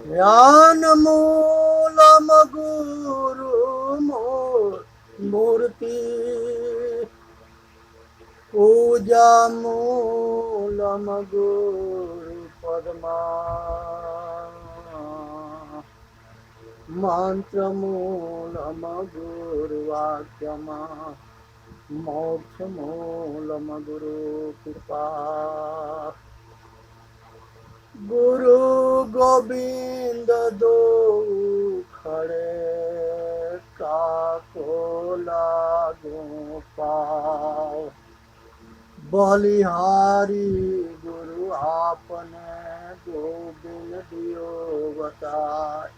ध्यान मूलम गुरु मूर्ति पूजा मूलम गुरु पद्मा मंत्र मूलम गुरुवाक्यम मोक्ष मूलम गुरु कृपा गुरु गोविंद दो खड़े काको लागू पाओ बलिहारी गुरु आपने गोविंद दियो बताए।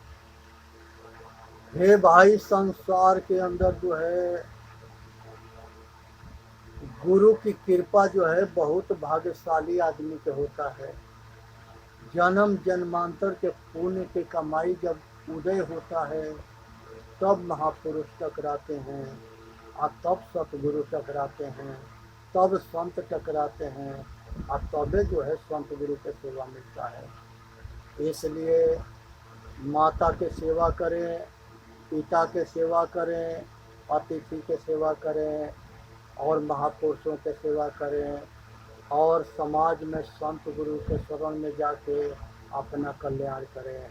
हे भाई, संसार के अंदर जो है गुरु की कृपा जो है बहुत भाग्यशाली आदमी के होता है। जन्म जन्मांतर के पुण्य की कमाई जब उदय होता है तब महापुरुष टकराते हैं और तब सतगुरु टकराते हैं, तब संत टकराते हैं और तबे जो है संत गुरु के सेवा मिलता है। इसलिए माता के सेवा करें, पिता के सेवा करें, अतिथि के सेवा करें और महापुरुषों के सेवा करें और समाज में संत गुरु के शरण में जाके अपना कल्याण करें।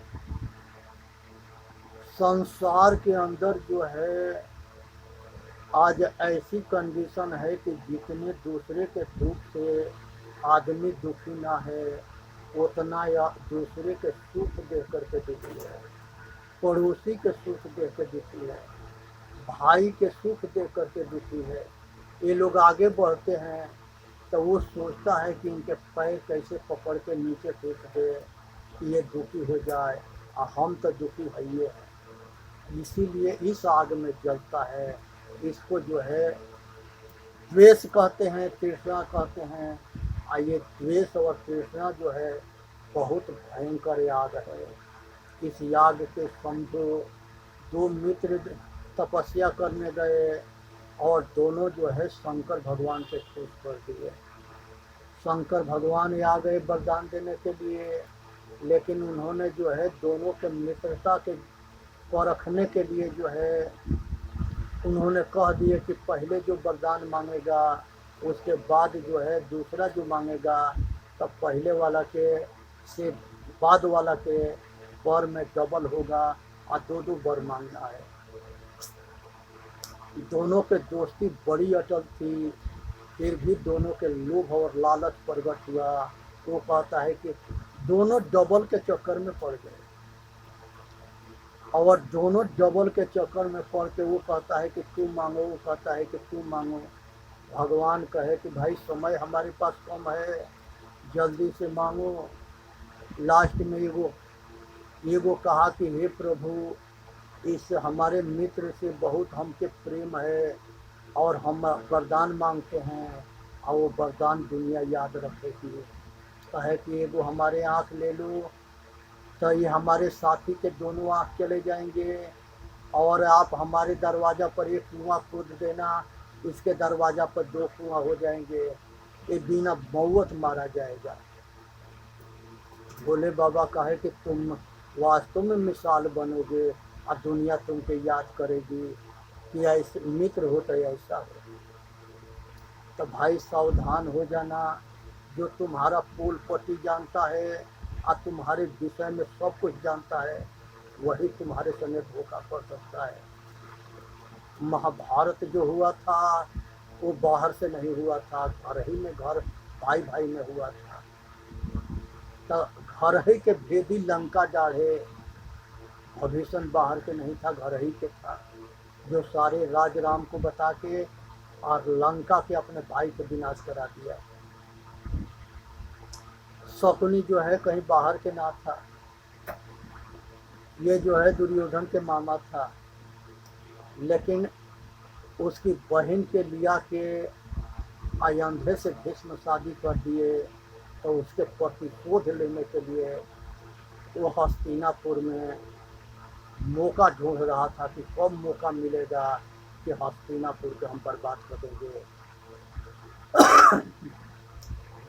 संसार के अंदर जो है आज ऐसी कंडीशन है कि जितने दूसरे के दुख से आदमी दुखी ना है उतना या दूसरे के सुख देख करके दुखी है, पड़ोसी के सुख देख कर दुखी है, भाई के सुख देख करके दुखी है। ये लोग आगे बढ़ते हैं तो वो सोचता है कि इनके पैर कैसे पकड़ के नीचे फेंक दे कि ये दुखी हो जाए और हम तो दुखी है ही है। इसीलिए इस आग में जलता है। इसको जो है द्वेष कहते हैं, तृष्णा कहते हैं। और ये द्वेष और तृष्णा जो है बहुत भयंकर याग है। इस याग के समझो दो मित्र तपस्या करने गए और दोनों जो है शंकर भगवान से खुश कर दिए। शंकर भगवान आ गए वरदान देने के लिए, लेकिन उन्होंने जो है दोनों के मित्रता के परखने के लिए जो है उन्होंने कह दिए कि पहले जो वरदान मांगेगा उसके बाद जो है दूसरा जो मांगेगा तब पहले वाला के से बाद वाला के वर में डबल होगा और दो दो वर मांगना है। दोनों के दोस्ती बड़ी अटल थी, फिर भी दोनों के लोभ और लालच प्रकट हुआ। वो कहता है कि दोनों डबल के चक्कर में पड़ गए और दोनों डबल के चक्कर में पड़ के वो कहता है कि तू मांगो, वो कहता है कि तू मांगो। भगवान कहे कि भाई समय हमारे पास कम है, जल्दी से मांगो। लास्ट में एगो कहा कि हे प्रभु, इस हमारे मित्र से बहुत हमके प्रेम है और हम वरदान मांगते हैं और वो वरदान दुनिया याद रखेगी। कहे कि एगो हमारे आँख ले लो, तो ये हमारे साथी के दोनों आँख चले जाएंगे और आप हमारे दरवाज़ा पर एक कुआं खोद देना, इसके दरवाज़ा पर दो कुआं हो जाएंगे, ये बिना मौत मारा जाएगा। भोले बाबा कहे कि तुम वास्तव में मिसाल बनोगे और दुनिया तुमको याद करेगी कि ऐसे मित्र हो तो ऐसा हो। तो भाई सावधान हो जाना। जो तुम्हारा पोल पट्टी जानता है और तुम्हारे विषय में सब कुछ जानता है वही तुम्हारे संगे धोखा कर सकता है। महाभारत जो हुआ था वो बाहर से नहीं हुआ था, घर ही में, घर भाई भाई में हुआ था। तो घर ही के भेदी लंका डाढ़े, भविष्य बाहर के नहीं था, घर ही के था, जो सारे राज राम को बता के और लंका के अपने भाई को विनाश करा दिया। शकुनी जो है कहीं बाहर के ना था, ये जो है दुर्योधन के मामा था, लेकिन उसकी बहन के लिया के अयोध्या से भीष्म शादी कर दिए। तो उसके प्रतिशोध लेने के लिए वो हस्तिनापुर में मौका ढूंढ रहा था कि कब मौका मिलेगा कि हस्तिनापुर को हम बर्बाद कर देंगे।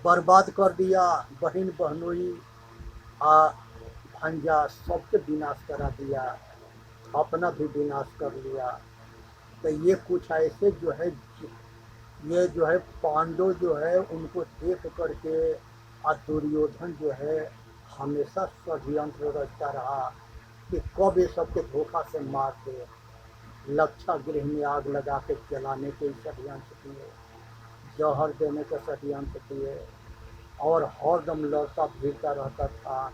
बर्बाद कर दिया। बहन बहनोई भांजा सबके विनाश करा दिया, अपना भी विनाश कर लिया। तो ये कुछ ऐसे जो है, ये जो है पांडव जो है उनको देख करके और दुर्योधन जो है हमेशा षड्यंत्र रचता रहा कि कब ये सबके धोखा से मार दे। लक्षा गृह में आग लगा के जलाने के षड्यंत्र किए, जहर देने के षड्यंत्र किए, और हरदम लड़ता भिड़ता रहता था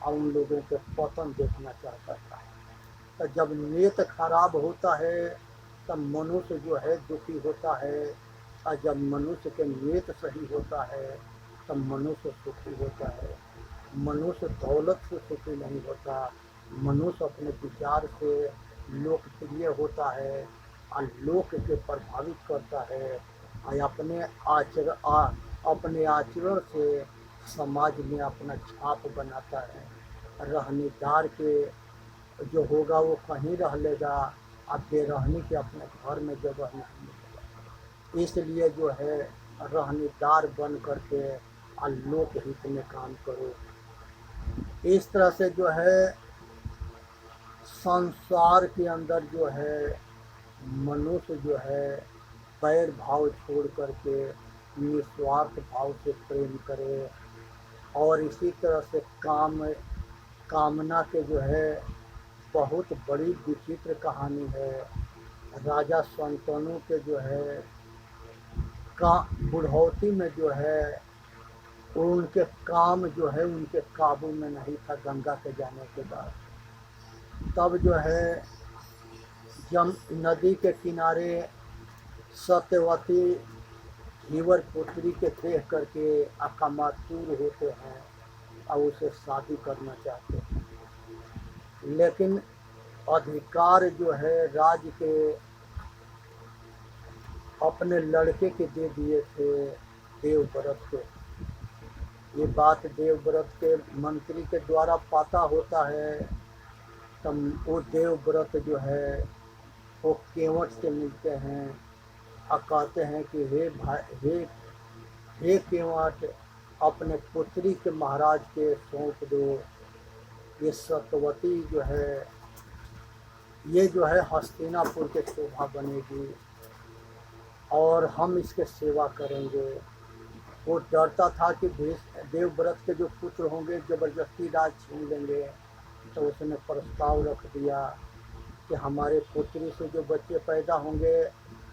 और उन लोगों के पतन देखना चाहता था। तो जब नियत खराब होता है तब मनुष्य जो है दुखी होता है, और जब मनुष्य के नियत सही होता है तब मनुष्य सुखी होता है। मनुष्य दौलत से सुखी नहीं होता, मनुष्य अपने विचार से लोकप्रिय होता है और लोक के प्रभावित करता है, और अपने आचरण से समाज में अपना छाप बनाता है। रहनीदार के जो होगा वो कहीं रह लेगा, अब बेरहनी के अपने घर में जगह नहीं मिलेगा। इसलिए जो है रहनीदार बन करके और लोक हित में काम करो। इस तरह से जो है संसार के अंदर जो है मनुष्य जो है बैर भाव छोड़ करके निस्वार्थ भाव से प्रेम करे, और इसी तरह से कामना के जो है बहुत बड़ी विचित्र कहानी है। राजा संतनु के जो है का बुढ़ौती में जो है उनके काम जो है उनके काबू में नहीं था। गंगा के जाने के बाद तब जो है जम नदी के किनारे सत्यवती धीवर पुत्री के देख करके अकामातुर होते हैं और उसे शादी करना चाहते हैं, लेकिन अधिकार जो है राज के अपने लड़के के दे दिए थे देवव्रत को। ये बात देवव्रत के मंत्री के द्वारा पता होता है, तब वो देवव्रत जो है वो केवट से मिलते हैं और कहते हैं कि हे केवट, अपने पुत्री के महाराज के सौंप दो। ये सत्यवती जो है ये जो है हस्तिनापुर के शोभा बनेगी और हम इसके सेवा करेंगे। वो डरता था कि देवव्रत के जो पुत्र होंगे जबरदस्ती राज छीन लेंगे, तो उसने प्रस्ताव रख दिया कि हमारे पुत्री से जो बच्चे पैदा होंगे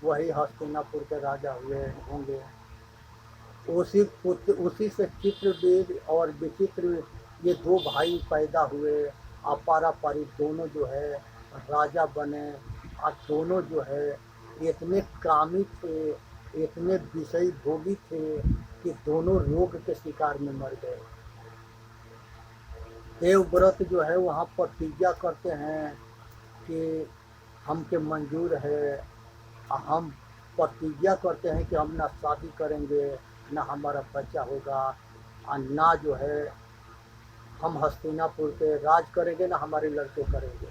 वही हस्तिनापुर के राजा होंगे। उसी से चित्रवीर और विचित्र ये दो भाई पैदा हुए, अपारापारी दोनों जो है राजा बने, और दोनों जो है इतने कामी थे, इतने विषयी भोगी थे कि दोनों रोग के शिकार में मर गए। देवव्रत जो है वहाँ प्रतिज्ञा करते हैं कि हमके मंजूर है, हम प्रतिज्ञा करते हैं कि हम ना शादी करेंगे, ना हमारा बच्चा होगा, और ना जो है हम हस्तिनापुर पे राज करेंगे, ना हमारे लड़के करेंगे।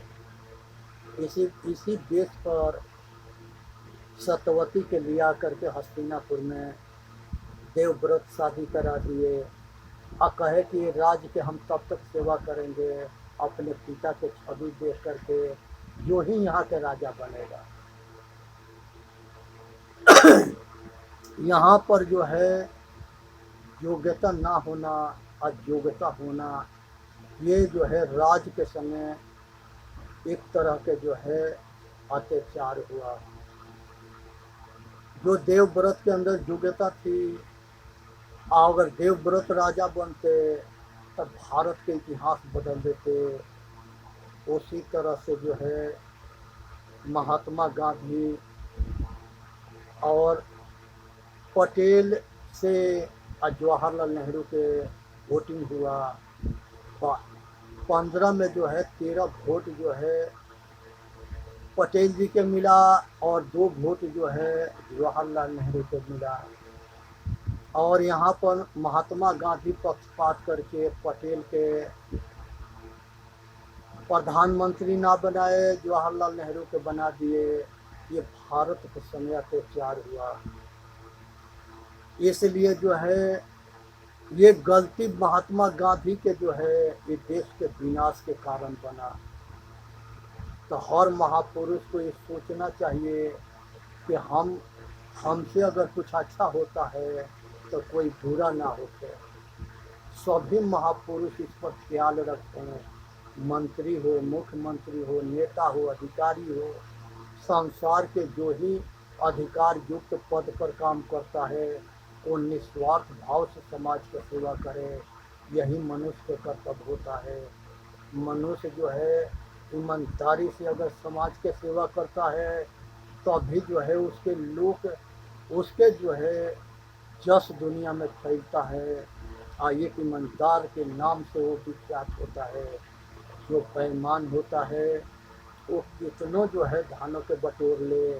इसी बेस पर सत्यवती के लिया करके हस्तिनापुर में देवव्रत शादी करा दिए और कहे कि राज्य के हम तब तक सेवा करेंगे अपने पिता के छवि देख करके जो ही यहाँ के राजा बनेगा। यहाँ पर जो है योग्यता ना होना और योग्यता होना, ये जो है राज के समय एक तरह के जो है अत्याचार हुआ। जो देवव्रत के अंदर योग्यता थी, अगर देवव्रत राजा बनते तब भारत के इतिहास बदल देते। उसी तरह से जो है महात्मा गांधी और पटेल से जवाहरलाल नेहरू के वोटिंग हुआ। 15 में जो है 13 वोट जो है पटेल जी के मिला और 2 वोट जो है जवाहरलाल नेहरू को मिला। और यहाँ पर महात्मा गांधी पक्षपात करके पटेल के प्रधानमंत्री ना बनाए, जवाहरलाल नेहरू के बना दिए। ये भारत के समय अत्याचार हुआ। इसलिए जो है ये गलती महात्मा गांधी के जो है ये देश के विनाश के कारण बना। तो हर महापुरुष को ये सोचना चाहिए कि हमसे अगर कुछ अच्छा होता है तो कोई बुरा ना होते। सभी महापुरुष इस पर ख्याल रखें। मंत्री हो, मुख्यमंत्री हो, नेता हो, अधिकारी हो, संसार के जो ही अधिकार युक्त पद पर काम करता है वो निस्वार्थ भाव से समाज की सेवा करे। यही मनुष्य का कर्तव्य होता है। मनुष्य जो है ईमानदारी से अगर समाज की सेवा करता है तो अभी जो है उसके लोग उसके जो है जस दुनिया में फैलता है। एक ईमानदार के नाम से वो विख्यात होता है। जो बेईमान होता है वो कितनों जो है धानों के बटोर ले,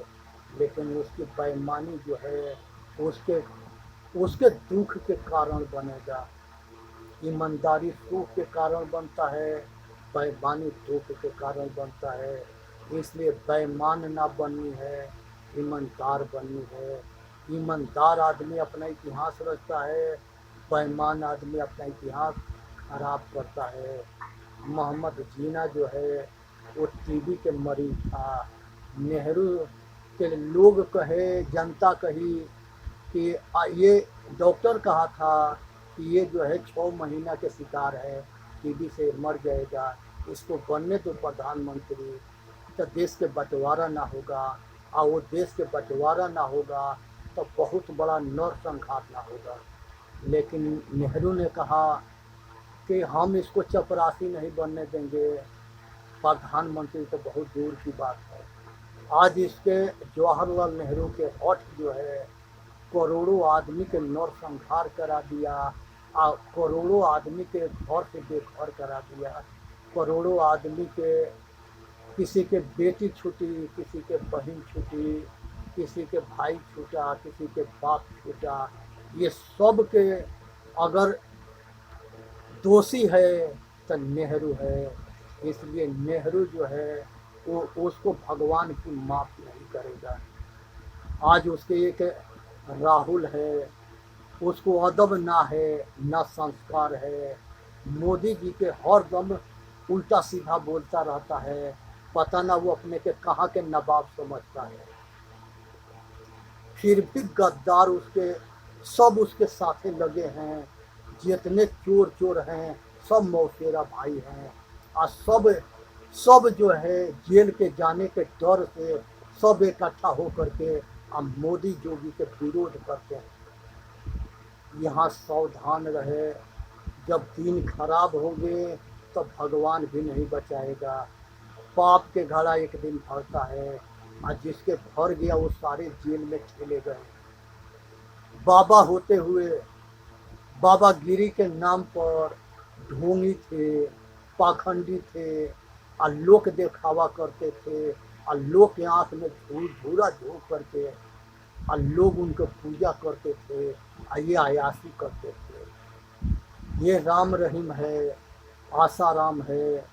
लेकिन उसकी बेईमानी जो है उसके उसके दुख के कारण बनेगा। ईमानदारी सुख के कारण बनता है, बेईमानी दुख के कारण बनता है। इसलिए बेईमान ना बननी है, ईमानदार बननी है। ईमानदार आदमी अपना इतिहास रचता है, बेईमान आदमी अपना इतिहास खराब करता है। मोहम्मद जीना जो है वो टीबी के मरीज था। नेहरू के लोग कहे, जनता कही कि ये डॉक्टर कहा था कि ये जो है 6 महीना के शिकार है, टीबी से मर जाएगा, इसको बनने तो प्रधानमंत्री, तो देश के बंटवारा ना होगा। और वो देश के बंटवारा ना होगा तो बहुत बड़ा नरसंहार ना होगा। लेकिन नेहरू ने कहा कि हम इसको चपरासी नहीं बनने देंगे, प्रधानमंत्री तो बहुत दूर की बात है। आज इसके जवाहरलाल नेहरू के हठ जो है करोड़ों आदमी के नरसंहार करा दिया और करोड़ों आदमी के घर से बेघर करा दिया। करोड़ों आदमी के, किसी के बेटी छूटी, किसी के बहन छूटी, किसी के भाई छूटा, किसी के बाप छूटा। ये सब के अगर दोषी है तो नेहरू है। इसलिए नेहरू जो है वो उसको भगवान की माफ़ नहीं करेगा। आज उसके एक राहुल है, उसको अदब ना है, ना संस्कार है। मोदी जी के हर दम उल्टा सीधा बोलता रहता है, पता ना वो अपने के कहाँ के नवाब समझता है। फिर भी गद्दार उसके सब उसके साथे लगे हैं। जितने चोर चोर हैं सब मौसेरा भाई हैं। और सब सब जो है जेल के जाने के डर से सब इकट्ठा होकर के अब मोदी जोगी के विरोध करते हैं। यहाँ सावधान रहे, जब दिन खराब होंगे तो भगवान भी नहीं बचाएगा। पाप के घड़ा एक दिन भरता है और जिसके भर गया वो सारे जेल में ठेले गए। बाबा होते हुए बाबा गिरी के नाम पर ढोंगी थे, पाखंडी थे और लोक दिखावा करते थे और लोग के आँख में धूरा झोंक करके और लोग उनको पूजा करते थे और ये अयासी करते थे। ये राम रहीम है, आसाराम है,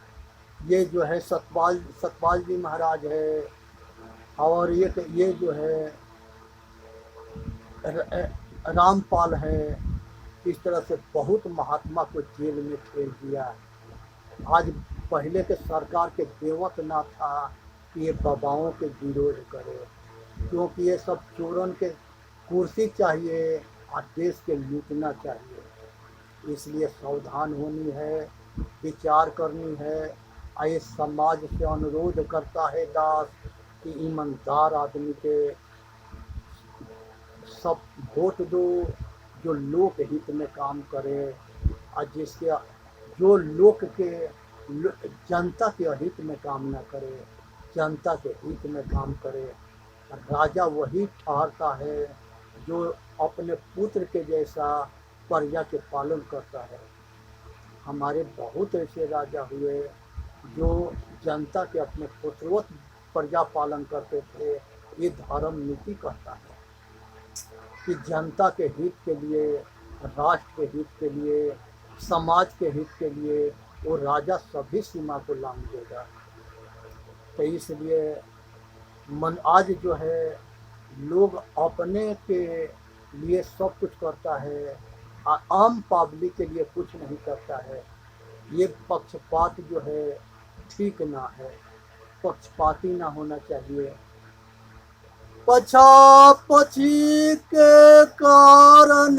ये जो है सतपाल जी महाराज है, और ये जो है रामपाल है। इस तरह से बहुत महात्मा को जेल में ठेल दिया। आज पहले के सरकार के देवत ना था कि ये बाबाओं के विरोध करे, क्योंकि ये सब चोरन के कुर्सी चाहिए और देश के लूटना चाहिए। इसलिए सावधान होनी है, विचार करनी है। और ये समाज से अनुरोध करता है दास कि ईमानदार आदमी के सब वोट दो, जो लोक हित में काम करे और जिसके जो लोक के जनता के हित में काम न करे, जनता के हित में काम करे। राजा वही ठहरता है जो अपने पुत्र के जैसा प्रजा के पालन करता है। हमारे बहुत ऐसे राजा हुए जो जनता के अपने पुत्रवत प्रजा पालन करते थे। ये धर्म नीति कहता है कि जनता के हित के लिए, राष्ट्र के हित के लिए, समाज के हित के लिए वो राजा सभी सीमा को लांघ देगा। तो इसलिए मन आज जो है लोग अपने के लिए सब कुछ करता है, आम पब्लिक के लिए कुछ नहीं करता है। ये पक्षपात जो है ठीक ना है, पक्षपाती ना होना चाहिए। पछापछी के कारण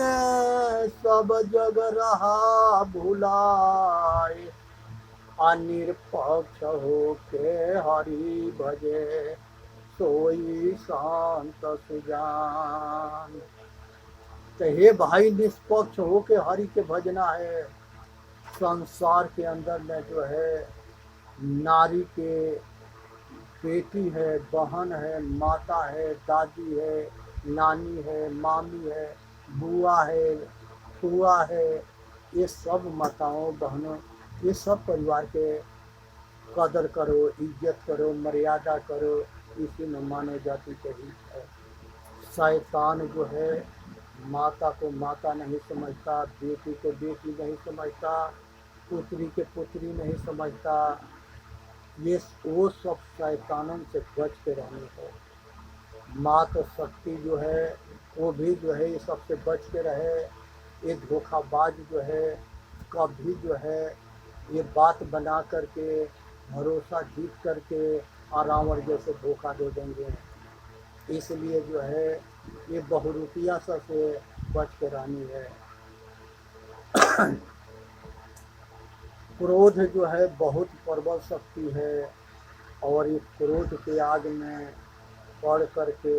सब जग रहा भुलाए, अनिरपक्ष हो के हरि भजे सोई शांत सुजान। तो हे भाई, निष्पक्ष हो के हरि के भजना है। संसार के अंदर में जो है नारी के बेटी है, बहन है, माता है, दादी है, नानी है, मामी है, बुआ है, फुआ है, ये सब माताओं बहनों, ये सब परिवार के कदर करो, इज्जत करो, मर्यादा करो, इसी में मानव जाति के हित है। शैतान जो है माता को माता नहीं समझता, बेटी को बेटी नहीं समझता, पुत्री के पुत्री नहीं समझता। ये वो सब शैतानों से बच के रहने है। माता शक्ति जो है वो भी जो है ये सबसे बच के रहे। ये धोखाबाज जो है कभी जो है ये बात बना करके भरोसा जीत करके रावण जैसे धोखा दे देंगे। इसलिए जो है ये बहुरूपिया से बच के रहनी है। क्रोध जो है बहुत प्रबल शक्ति है, और इस क्रोध के आग में पड़ करके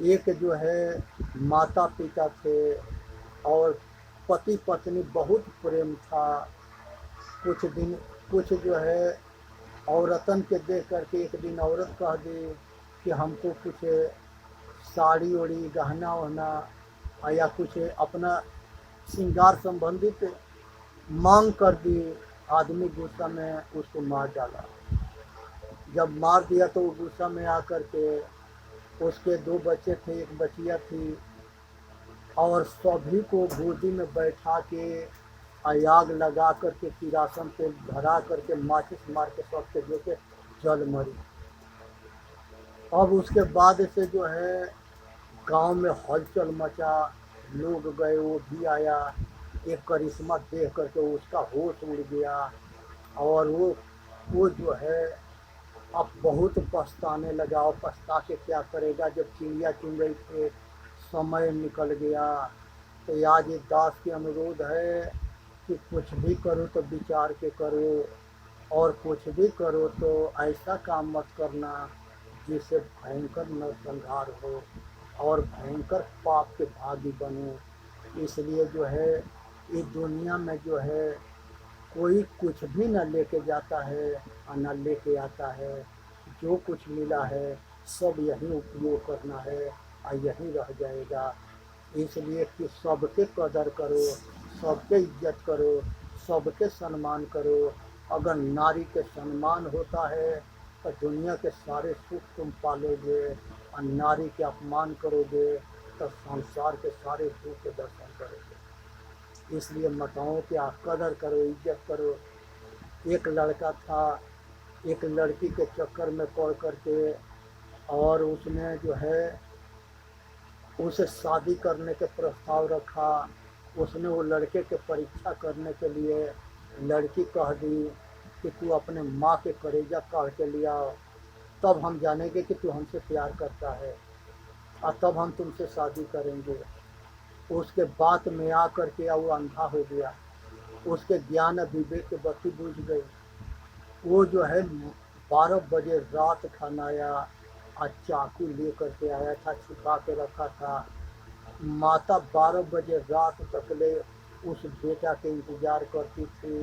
एक जो है माता पिता थे और पति पत्नी बहुत प्रेम था। कुछ जो है औरतन के देख करके एक दिन औरत कह दी कि हमको कुछ साड़ी ओड़ी गहना वहना या कुछ अपना श्रृंगार संबंधित मांग कर दी। आदमी गुस्सा में उसको मार डाला। जब मार दिया तो वो गुस्सा में आकर के, उसके 2 बच्चे थे, एक बचिया थी, और सभी को गोदी में बैठा के आग लगा करके किरासन तेल भरा करके माचिस मार के सबके जो के जल मरी। अब उसके बाद से जो है गांव में हलचल मचा, लोग गए, वो भी आया। एक करिश्मा देख करके उसका होश उड़ गया, और वो जो है अब बहुत पछताने लगा। और पछता के क्या करेगा, जब चिड़िया चुन रही थे, समय निकल गया। तो आज एक दास की अनुरोध है कि कुछ भी करो तो विचार के करो, और कुछ भी करो तो ऐसा काम मत करना जिससे भयंकर नरसंहार हो और भयंकर पाप के भागी बनो। इसलिए जो है इस दुनिया में जो है कोई कुछ भी न लेके जाता है और न लेके आता है। जो कुछ मिला है सब यही उपयोग करना है और यही रह जाएगा। इसलिए कि सबके कदर करो, सबके इज्जत करो, सबके सम्मान करो। अगर नारी के सम्मान होता है तो दुनिया के सारे सुख तुम पालोगे, और नारी के अपमान करोगे तो संसार के सारे दुख के दर्शन करोगे। इसलिए माताओं की आप कदर करो, इज्जत करो। एक लड़का था, एक लड़की के चक्कर में पड़ करके, और उसने जो है उसे शादी करने के प्रस्ताव रखा। उसने वो लड़के के परीक्षा करने के लिए लड़की कह दी कि तू अपने माँ के कलेजा काट के लिया, तब हम जानेंगे कि तू हमसे प्यार करता है, और तब हम तुमसे शादी करेंगे। उसके बात में आकर के वो अंधा हो गया। उसके ज्ञान विवेक की बत्ती बुझ गई। वो जो है 12 बजे रात खाना आया और चाकू लेकर के आया था, छुपा के रखा था। माता 12 बजे रात तक ले उस बेटा के इंतजार करती थी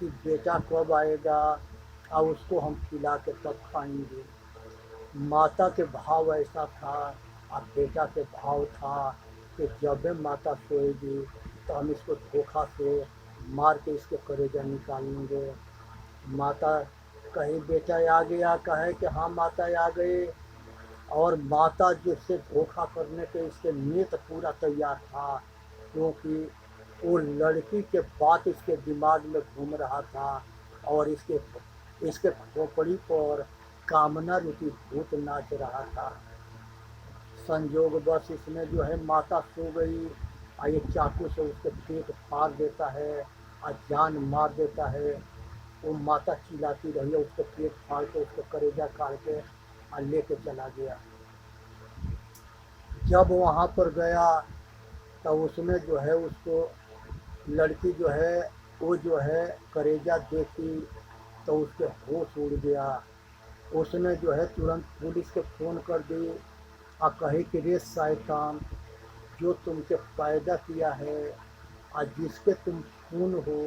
कि बेटा कब आएगा और उसको हम खिला के तब खाएंगे। माता के भाव ऐसा था और बेटा के भाव था कि जब माता सोएगी तो हम इसको धोखा से मार के इसके कलेजा निकालेंगे। माता कहीं बेटा आ गया, कहे कि हाँ माता आ गई, और माता जिससे धोखा करने के इसके नियत पूरा तैयार था, क्योंकि वो लड़की के बात इसके दिमाग में घूम रहा था, और इसके खोपड़ी पर कामना रूपी भूत नाच रहा था। संजोग बस इसमें जो है माता सो गई, और ये चाकू से उसके पेट फाड़ देता है और जान मार देता है। वो माता चिल्लाती रही है, उसके पेट फाड़ के उसके कलेजा काट के और लेके चला गया। जब वहाँ पर गया तो उसमें जो है उसको लड़की जो है वो जो है कलेजा देखी तो उसके होश उड़ गया। उसने जो है तुरंत पुलिस को फ़ोन कर दी और कही कि रे शैतान, जो तुमसे पैदा किया है और जिसके तुम खून हो,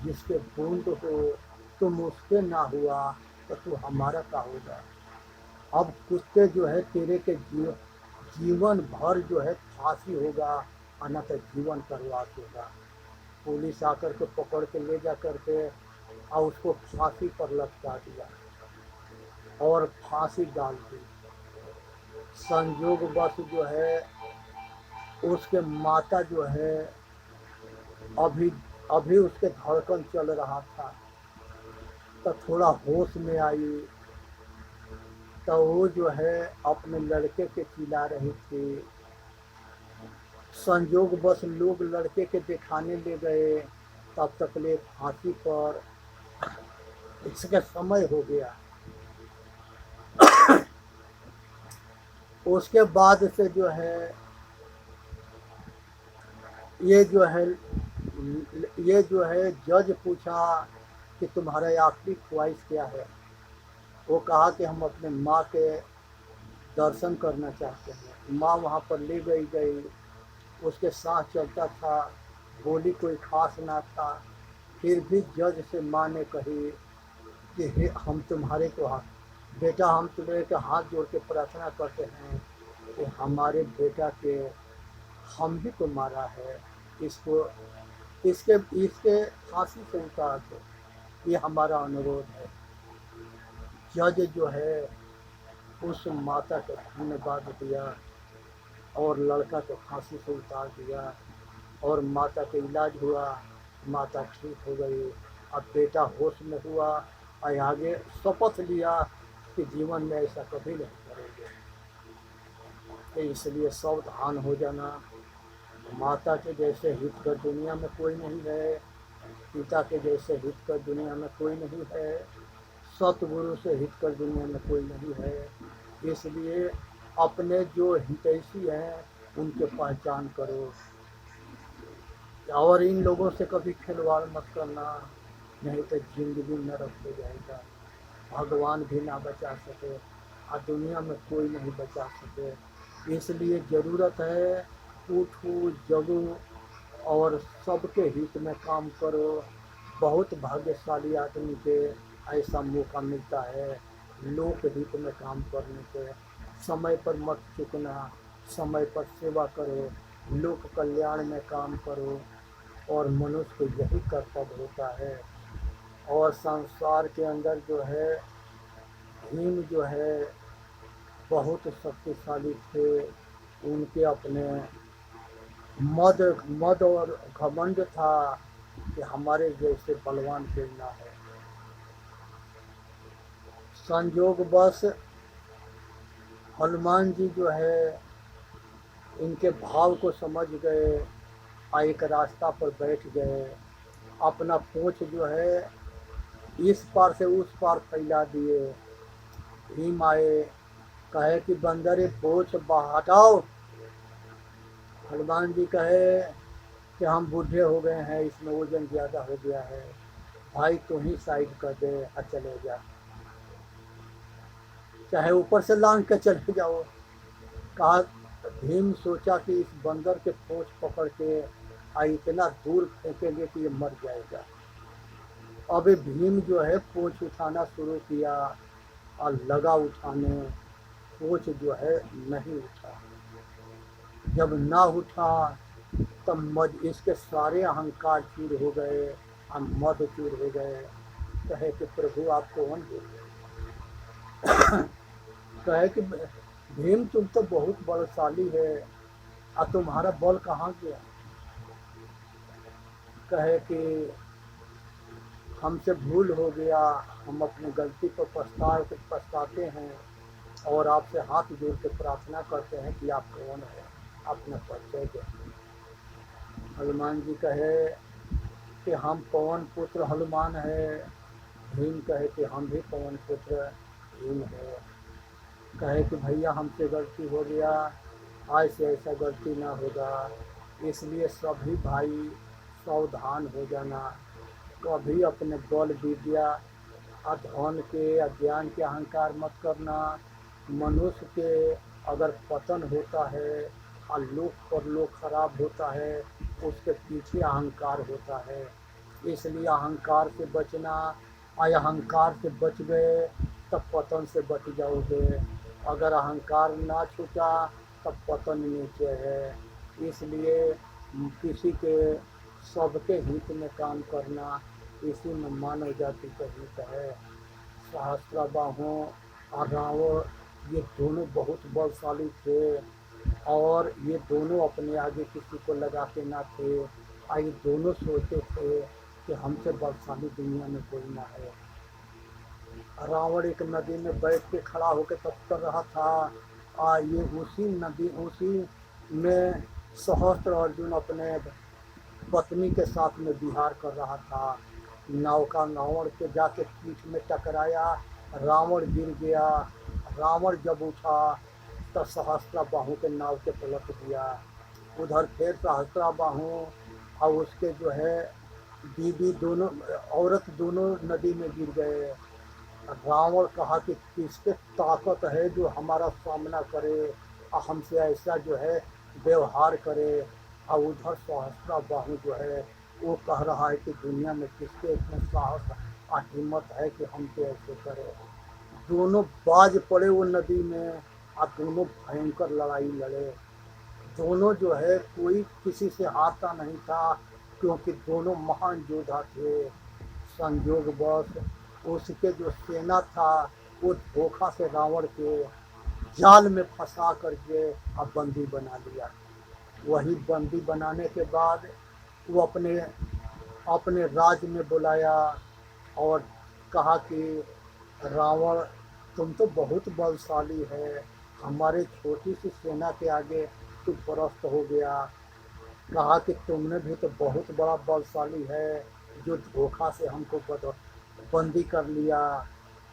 जिसके बूंद हो, तुम उसके ना हुआ तो तू हमारा का होगा। अब कुत्ते जो है तेरे के जीवन भर जो है फांसी होगा और न तो जीवन प्रवास होगा। पुलिस आकर के पकड़ के ले जा करके और उसको फांसी पर लटका दिया और फांसी डाल दी। संजोग बस जो है उसके माता जो है अभी अभी उसके धड़कन चल रहा था तो थोड़ा होश में आई तो वो जो है अपने लड़के के चिल्ला रही थी। संजोग बस लोग लड़के के दिखाने ले गए, तब तक ले फांसी पर इसका समय हो गया। उसके बाद से जो है ये जो है जज पूछा कि तुम्हारा आखिरी ख्वाहिश क्या है। वो कहा कि हम अपने माँ के दर्शन करना चाहते हैं। माँ वहाँ पर ले गई, उसके सांस चलता था, बोली कोई खास ना था। फिर भी जज से माँ ने कही कि हम तुम्हारे को बेटा, हम तुम्हारे के हाथ जोड़ के प्रार्थना करते हैं कि हमारे बेटा के हम भी तो मारा है, इसको इसके इसके फांसी से उतार दो, ये हमारा अनुरोध है। जज जो है उस माता को धन्यवाद दिया और लड़का को फांसी से उतार दिया और माता का इलाज हुआ, माता ठीक हो गई। अब बेटा होश में हुआ और आगे शपथ लिया कि जीवन में ऐसा कभी नहीं करेंगे। तो इसलिए सावधान हो जाना। माता के जैसे हितकर दुनिया में कोई नहीं है, पिता के जैसे हितकर दुनिया में कोई नहीं है, सतगुरु से हितकर दुनिया में कोई नहीं है। इसलिए अपने जो हितैषी हैं उनके पहचान करो और इन लोगों से कभी खिलवाड़ मत करना, नहीं तो जिंदगी नरक हो जाएगा। भगवान भी ना बचा सके और दुनिया में कोई नहीं बचा सके। इसलिए ज़रूरत है उठो जगो और सबके हित में काम करो। बहुत भाग्यशाली आदमी के ऐसा मौका मिलता है लोक हित में काम करने के। समय पर मत चुकना, समय पर सेवा करो, लोक कल्याण में काम करो और मनुष्य को यही कर्तव्य होता है। और संसार के अंदर जो है भीम जो है बहुत शक्तिशाली थे। उनके अपने मद और घमंड था कि हमारे जैसे बलवान कोई ना है। संजोगवश हनुमान जी जो है इनके भाव को समझ गए और एक रास्ता पर बैठ गए। अपना पूंछ जो है इस पार से उस पार फैला दिए। भीम आए, कहे कि बंदर पूंछ हटाओ। हनुमान जी कहे कि हम बूढ़े हो गए हैं, इसमें वजन ज़्यादा हो गया है, भाई तुम ही साइड कर दे और चले जा, चाहे ऊपर से लांग के चले जाओ। कहा भीम सोचा कि इस बंदर के पूंछ पकड़ के इतना दूर फेंकेंगे कि ये मर जाएगा। अभी भीम जो है पूंछ उठाना शुरू किया और लगा उठाने, पूंछ जो है नहीं उठा। जब ना उठा तब इसके सारे अहंकार चूर हो गए और मद चूर हो गए। कहे कि प्रभु आप कौन हो? कहे कि भीम तुम तो बहुत बलशाली है और तुम्हारा बल कहाँ गया? कहे कि हमसे भूल हो गया, हम अपनी गलती पर पछताते हैं और आपसे हाथ जोड़ के प्रार्थना करते हैं कि आप कौन है, अपना परिचय दें। हनुमान जी कहे कि हम पवन पुत्र हनुमान है। भीम कहे कि हम भी पवन पुत्र भीम है। कहे कि भैया हमसे गलती हो गया, आज से ऐसा गलती ना होगा, इसलिए सभी भाई सावधान हो जाना। कभी अपने बल विद्या धन के अज्ञान के अहंकार मत करना। मनुष्य के अगर पतन होता है और लोक परलोक खराब होता है, उसके पीछे अहंकार होता है। इसलिए अहंकार से बचना, और अहंकार से बच गए तब पतन से बच जाओगे। अगर अहंकार ना छूटा तब पतन नीचे है। इसलिए किसी के सबके हित में काम करना, इसी में मानव जाति का हित है। सहस्त्रबाहु और रावण ये दोनों बहुत बलशाली थे, और ये दोनों अपने आगे किसी को लगाते ना थे, और ये दोनों सोचते थे कि हमसे बलशाली दुनिया में कोई ना है। रावण एक नदी में बैठ के खड़ा होकर तप कर रहा था, और ये उसी में सहस्त्र अर्जुन अपने पत्नी के साथ में विहार कर रहा था। नौका रावण के जाके पीठ में टकराया, रावण गिर गया। रावण जब उठा तो सहस्त्रबाहु के नाव के पलट दिया। उधर फिर सहस्त्रबाहु और उसके जो है बीवी दोनों, औरत दोनों नदी में गिर गए। रावण कहा कि किसके ताकत है जो हमारा सामना करे और हमसे ऐसा जो है व्यवहार करे। और उधर सहस्त्रबाहु जो है वो कह रहा है कि दुनिया में किसके इतने साहस और हिम्मत है कि हमसे ऐसे करे। दोनों बाज पड़े वो नदी में, और दोनों भयंकर लड़ाई लड़े। दोनों जो है कोई किसी से हारता नहीं था, क्योंकि दोनों महान योद्धा थे। संयोगवश उसके जो सेना था वो धोखा से रावण के जाल में फंसा करके अब बंदी बना लिया। वही बंदी बनाने के बाद वो अपने अपने राज्य में बुलाया और कहा कि रावण तुम तो बहुत बलशाली है, हमारे छोटी सी सेना के आगे तू परास्त हो गया। कहा कि तुमने भी तो बहुत बड़ा बलशाली है जो धोखा से हमको बंदी कर लिया।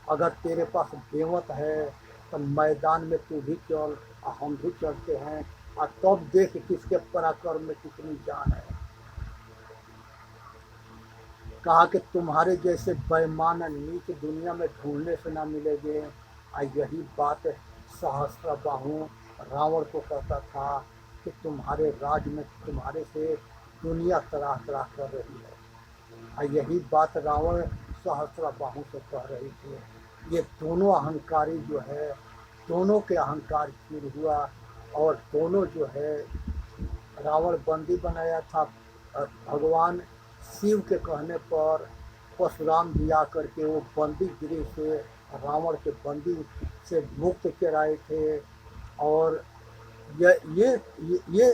अगर तेरे पास हिम्मत है तो मैदान में तू भी चल और हम भी चलते हैं, और तब देख किसके पराक्रम में कितनी जान है। कहा कि तुम्हारे जैसे बेईमान नीच दुनिया में ढूंढने से ना मिलेंगे। और यही बात सहस्त्रबाहु रावण को कहता था कि तुम्हारे राज में तुम्हारे से दुनिया त्राह त्राह कर रही है। और यही बात रावण सहस्त्रबाहु से कह रही थी। ये दोनों अहंकारी जो है, दोनों के अहंकार चूर हुआ, और दोनों जो है रावण बंदी बनाया था। भगवान शिव के कहने पर परशुराम जी आकर के वो बंदी गृह से रावण के बंदी से मुक्त कराए थे। और ये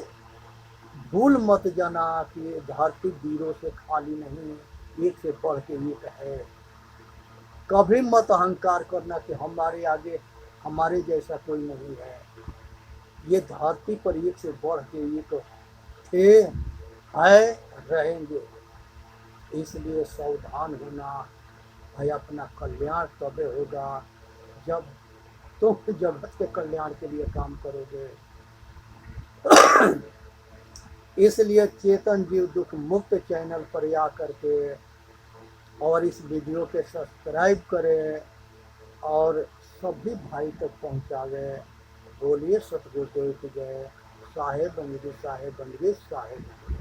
भूल मत जाना कि धरती वीरों से खाली नहीं, एक से बढ़ के एक है। कभी मत अहंकार करना कि हमारे आगे हमारे जैसा कोई नहीं है। ये धरती पर एक से बढ़ के एक थे, है, रहेंगे। इसलिए सावधान होना है। अपना कल्याण तबे होगा जब तुम जगत के कल्याण के लिए काम करोगे। इसलिए चेतन जीव दुख मुक्त चैनल पर आ करके और इस वीडियो के सब्सक्राइब करें और सभी भाई तक पहुंचा गए। बोलिए सतगुरुदेव की जय। साहेब बंदगी साहेब बंदगी साहेब।